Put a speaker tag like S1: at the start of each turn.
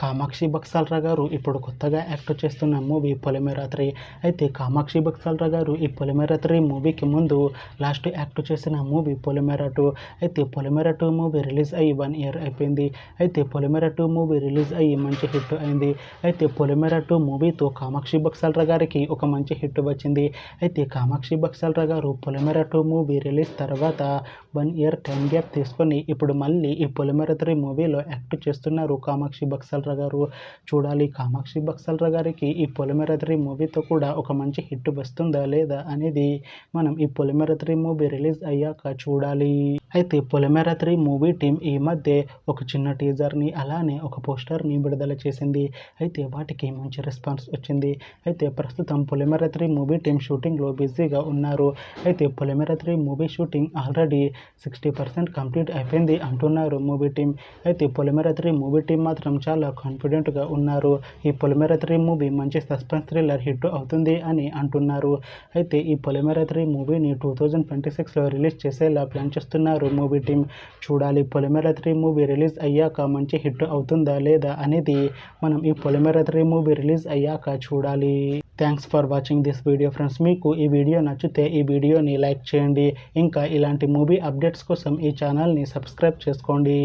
S1: కామాక్షి బక్సాల్రా గారు ఇప్పుడు కొత్తగా యాక్ట్ చేస్తున్న మూవీ పొలిమేర 3. అయితే కామాక్షి బక్సాల్రా గారు ఈ పొలిమేర 3 మూవీకి ముందు లాస్ట్ యాక్ట్ చేసిన మూవీ పొలిమేర 2. అయితే పొలిమేర 2 మూవీ రిలీజ్ అయ్యి 1 ఇయర్ అయిపోయింది. అయితే పొలిమేర 2 మూవీ రిలీజ్ అయ్యి మంచి హిట్ అయింది. అయితే పొలిమేర 2 మూవీతో కామాక్షి బక్సాల్రా గారికి ఒక మంచి హిట్ వచ్చింది. అయితే కామాక్షి బక్సాల్రా గారు పొలిమేర 2 మూవీ రిలీజ్ తర్వాత 1 ఇయర్ టైం గ్యాప్ తీసుకొని ఇప్పుడు మళ్ళీ ఈ పొలిమేర 3 మూవీలో యాక్ట్ చేస్తున్నారు కామాక్షి బక్సాల్రా గారు. చూడాలి కామాక్షి బక్సాల్రా గారికి ఈ పొలిమేర 3 మూవీతో కూడా ఒక మంచి హిట్ వస్తుందా లేదా అనేది మనం ఈ పొలిమేర 3 మూవీ రిలీజ్ అయ్యాక చూడాలి. అయితే పొలిమేర 3 మూవీ టీం ఈ మధ్య ఒక చిన్న టీజర్ని అలానే ఒక పోస్టర్ని విడుదల చేసింది. అయితే వాటికి మంచి రెస్పాన్స్ వచ్చింది. అయితే ప్రస్తుతం పొలిమేర 3 మూవీ టీం షూటింగ్లో బిజీగా ఉన్నారు. అయితే పొలిమేర 3 మూవీ షూటింగ్ ఆల్రెడీ 60% కంప్లీట్ అయిపోయింది అంటున్నారు మూవీ టీం. అయితే పొలిమేర 3 మూవీ టీం మాత్రం చాలా కాన్ఫిడెంట్గా ఉన్నారు. ఈ పొలిమేర 3 మూవీ మంచి సస్పెన్స్ థ్రిల్లర్ హిట్ అవుతుంది అని అంటున్నారు. అయితే ఈ పొలిమేర 3 మూవీని 2026లో రిలీజ్ చేసేలా ప్లాన్ చేస్తున్నారు మూవీ టీం. చూడాలి పొలిమేర 3 మూవీ రిలీజ్ అయ్యాక మంచి హిట్ అవుతుందా లేదా అనేది మనం ఈ పొలిమేర 3 మూవీ రిలీజ్ అయ్యాక చూడాలి. Thanks for watching this video friends. మీకు ఈ వీడియో నచ్చితే ఈ వీడియోని లైక్ చేయండి. ఇంకా ఇలాంటి మూవీ అప్డేట్స్ కోసం ఈ ఛానల్ని సబ్స్క్రైబ్ చేసుకోండి.